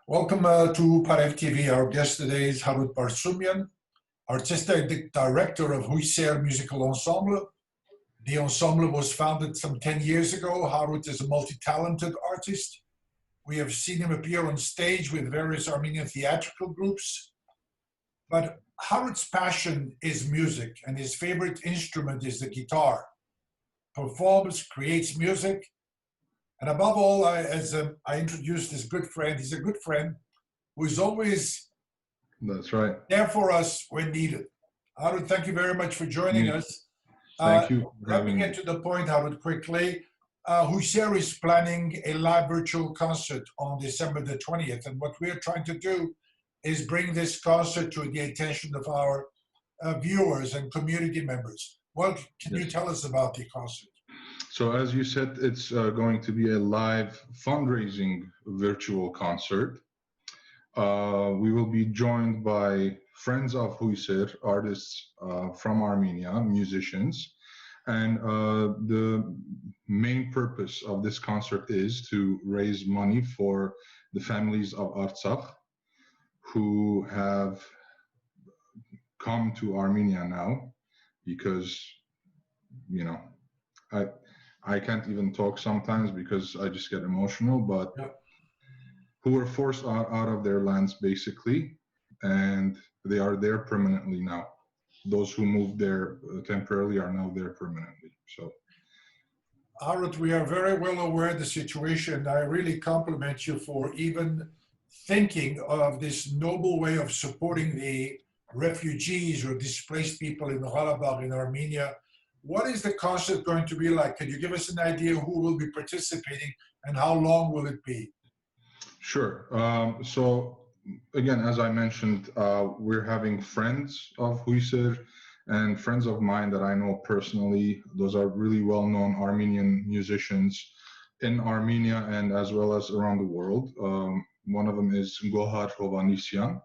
Welcome to Parev TV. Our guest today is Harout Barsoumian, artistic director of Huyser Musical Ensemble. The ensemble was founded some 10 years ago. Harout is a multi-talented artist. We have seen him appear on stage with various Armenian theatrical groups. But Harout's passion is music, and his favorite instrument is the guitar. Performs, creates music, and above all, as I introduced this good friend, he's a good friend who is always That's right. there for us when needed. Harout, thank you very much for joining us. Thank you. Let me get to the point, Harout, quickly. Huyser is planning a live virtual concert on December the 20th, and what we're trying to do is bring this concert to the attention of our viewers and community members. What can you tell us about the concert? So as you said, it's going to be a live fundraising virtual concert. We will be joined by friends of Huyser, artists from Armenia, musicians. And the main purpose of this concert is to raise money for the families of Artsakh who have come to Armenia now because, you know, I can't even talk sometimes because I just get emotional, but who were forced out of their lands basically, and they are there permanently now. Those who moved there temporarily are now there permanently. So, Harout, we are very well aware of the situation. I really compliment you for even thinking of this noble way of supporting the refugees or displaced people in Karabakh in Armenia. What is the concert going to be like? Can you give us an idea who will be participating and how long will it be? Sure. So again, as I mentioned, we're having friends of Huyser and friends of mine that I know personally. Those are really well-known Armenian musicians in Armenia and as well as around the world. One of them is Gohar Hovanisyan,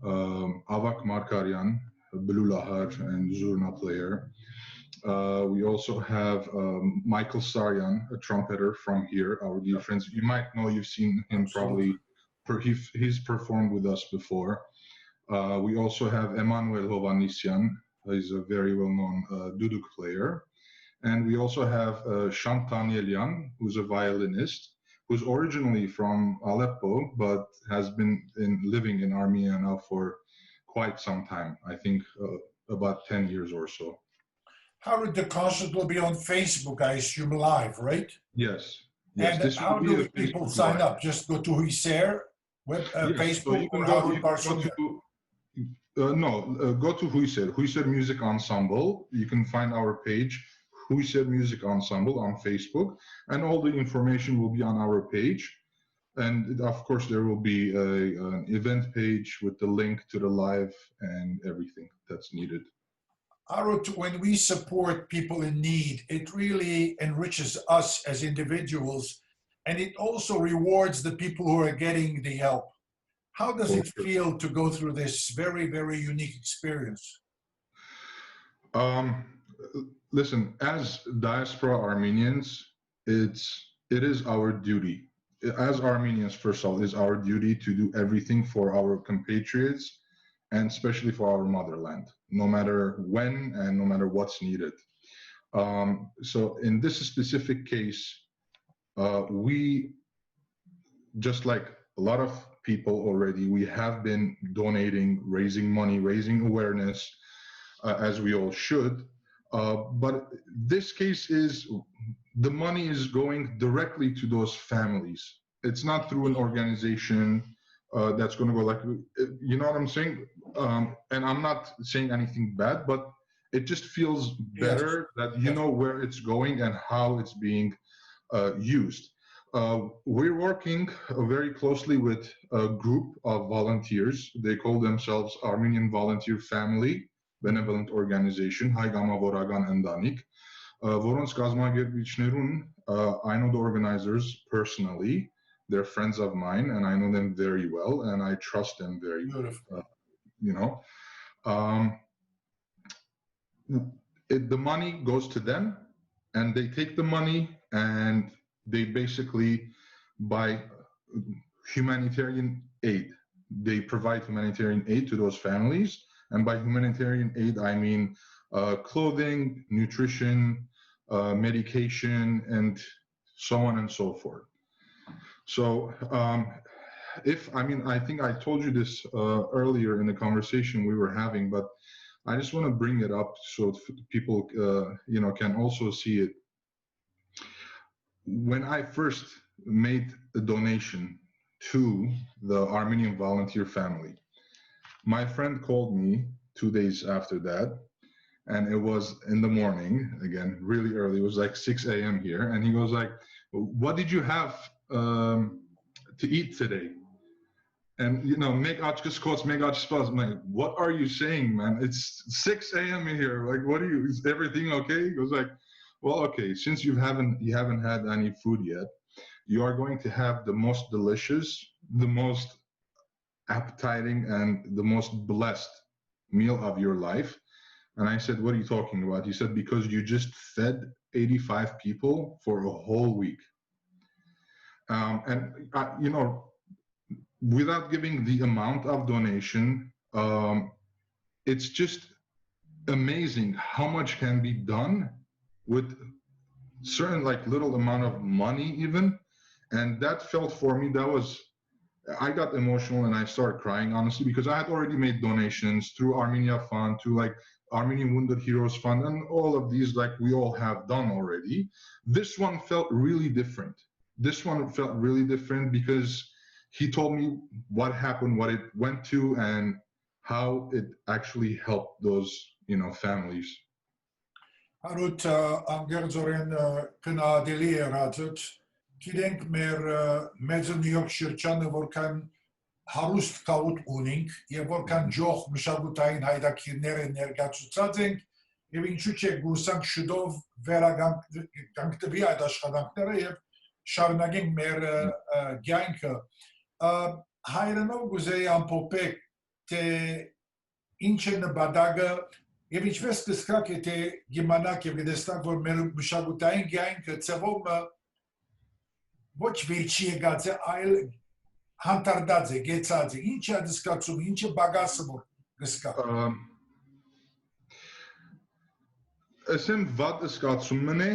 Avak Markaryan, Blulahar, and Zurna player. We also have Michael Saryan, a trumpeter from here, our dear friends. You might know, you've seen him probably, he's performed with us before. We also have Emanuel Hovanisyan, he's a very well-known duduk player. And we also have Shant Danielyan, who's a violinist, who's originally from Aleppo, but has been living in Armenia now for quite some time, I think about 10 years or so. Harout, the concert will be on Facebook, I assume, live, right? Yes. And this how do people sign up? Just go to Huyser Facebook, so you can or go, Harout go to Huyser, Huyser Music Ensemble. You can find our page, Huyser Music Ensemble on Facebook, and all the information will be on our page. And of course, there will be an event page with the link to the live and everything that's needed. Harout, when we support people in need, it really enriches us as individuals, and it also rewards the people who are getting the help. How does it feel to go through this very, very unique experience? Listen, as diaspora Armenians, it is our duty. As Armenians, first of all, it is our duty to do everything for our compatriots, and especially for our motherland, no matter when and no matter what's needed. So in this specific case, we, just like a lot of people already, we have been donating, raising money, raising awareness, as we all should. But this case is, the money is going directly to those families. It's not through an organization that's going to go like, you know what I'm saying? And I'm not saying anything bad, but it just feels better that you know where it's going and how it's being used. We're working very closely with a group of volunteers. They call themselves Armenian Volunteer Family Benevolent Organization, Haigama Voragan Endanik. Voronց կազմակերպիչներուն, I know the organizers personally. They're friends of mine, and I know them very well, and I trust them very well. You know, the money goes to them, and they take the money, and they basically, by humanitarian aid. They provide humanitarian aid to those families. And by humanitarian aid, I mean clothing, nutrition, medication, and so on and so forth. So I think I told you this earlier in the conversation we were having, but I just want to bring it up so people, can also see it. When I first made a donation to the Armenian volunteer family, my friend called me 2 days after that, and it was in the morning, again, really early. It was like 6 a.m. here, and he was like, "What did you have to eat today?" And make Scots, make I'm like, "What are you saying, man? It's 6 a.m. here. Like, what are you? Is everything okay?" He was like, "Well, okay. Since you haven't had any food yet, you are going to have the most delicious, the most appetizing, and the most blessed meal of your life." And I said, "What are you talking about?" He said, "Because you just fed 85 people for a whole week." Without giving the amount of donation, it's just amazing how much can be done with certain little amount of money even. And that felt for me, I got emotional and I started crying, honestly, because I had already made donations through Armenia Fund, to Armenian Wounded Heroes Fund, and all of these we all have done already. This one felt really different. Because he told me what happened, what it went to, and how it actually helped those, families. Harout անգերձորեն կնահատելի է ռացոց, գիտենք մեր մեծ Նյու Յորք շրջանը որքան հարուստ կավուտ ունենք եւ որքան ջող մշակութային հայդակիրներ ներկայացուցած ենք եւ ինչու՞ չէ գուսանք շուտով վերագանքտվի այդ աշխատանքները եւ շարունակենք մեր կյանքը հայրենով գուզեի ամփոփեք թե ինչ է նպատակը եւ ինչպես կսկաք եթե գիմանաք եւ գտեսնաք որ մեր մշակութային կյանքը ծավալը ոչ վերջի եկած է այլ հանդարտած է գեցած է ինչ է դիսկացում ինչ է բագասը որ կսկա Ասեմ վատ սկացումն է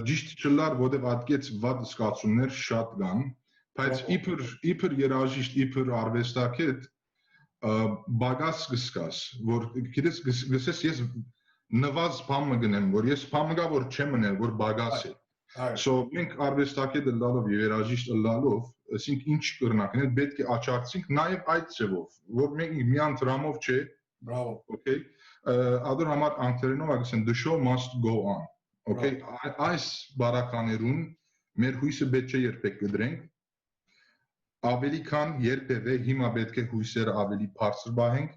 ճիշտ չլար որտեվ ատկեց վատ սկացումներ շատ կան բայց իբր երաժիշտ իբր արվեստագետ բագաս կսկաս որ գիտես գսես ես նվազ բամը գնեմ որ ես բամը գա որ չեմ մնել որ բագաս է So մենք արվեստագետ լալով եւ երաժիշտ լալով ասենք ինչ կրնանք պետք է աճակցենք նաեւ այդ ծևով որ մենք միան դրամով չէ Bravo Okay ադոր համար անգլերենով ասեն the show must go on Okay այս բարականերուն մեր հույսը պետք է երբեք կդրենք ավելի քան երբևէ հիմա պետք է հույսերը ավելի բարձր բահենք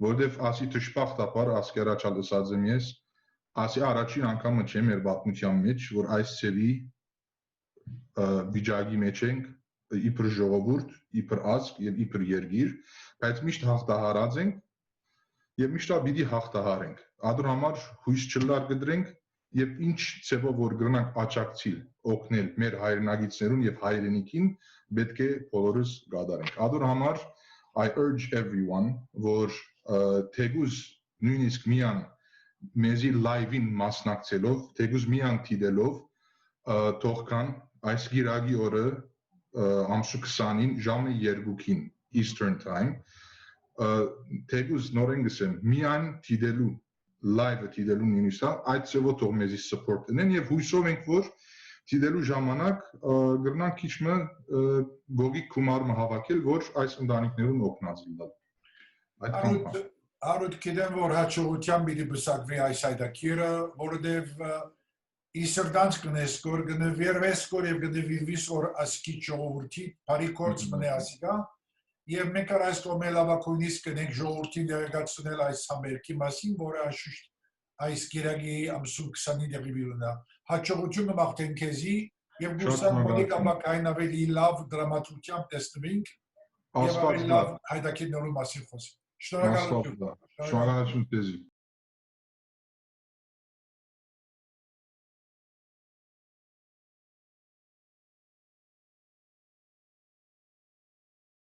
որովհետեւ ասի դժբախտաբար ասկերաչալ ասած եմ ես ասի առաջին անգամը չէ մեր պատմության մեջ որ այս ծևի վիճակի մեջ ենք իբր ժողովուրդ իբր ազգ եւ իբր երկիր բայց միշտ հաղթահարած ենք եւ միշտ պիտի հաղթահարենք ադոր համար հույս չլար կդրենք եւ ինչ ծևով որ գնանք աճակցիլ օգնել մեր հայրենագիտներուն եւ հայրենիքին պետք է բոլորս գադարենք ադոր համար I urge everyone որ թեգուզ նույնիսկ միան մեզի լայվին մասնակցելով թեգուզ միան դիտելով թողքան այս գիրագի օրը ամսու 20-ին ժամը 2-ին Eastern Time թեգուզ նորեն գսեմ միան դիտելու live դիտելու նույնիսկ այդ ծովը թող մեզի support ունեն եւ հույսով ենք որ դիտելու ժամանակ գրնանք քիչմը գոգի կումարը հավաքել որ այս ընտանիքներուն օգնած լինել այդ Harout գիտեմ որ հաջողությամբ պիտի բսակվի այս հայդակիրը որովհետեւ իսրդանց կնես կոր գնվերվես կոր եւ գնվիրվիս որ ասկի ժողովրդի բարի կորց մնե ասիկա եւ մենք այս կոմելավակույնից կնենք ժողովրդին դերակացնել այս համերգի մասին որը աշուշտ այս գիրագի ամսու 20-ի դեպի վիլնա հաջողությունը մաղթեն քեզի եւ գուսան մոդիկամակային ավելի լավ դրամատուրգիա տեսնվենք եւ ավելի լավ հայդակիրներու մասին խոսենք Շնորհակալություն Շնորհակալություն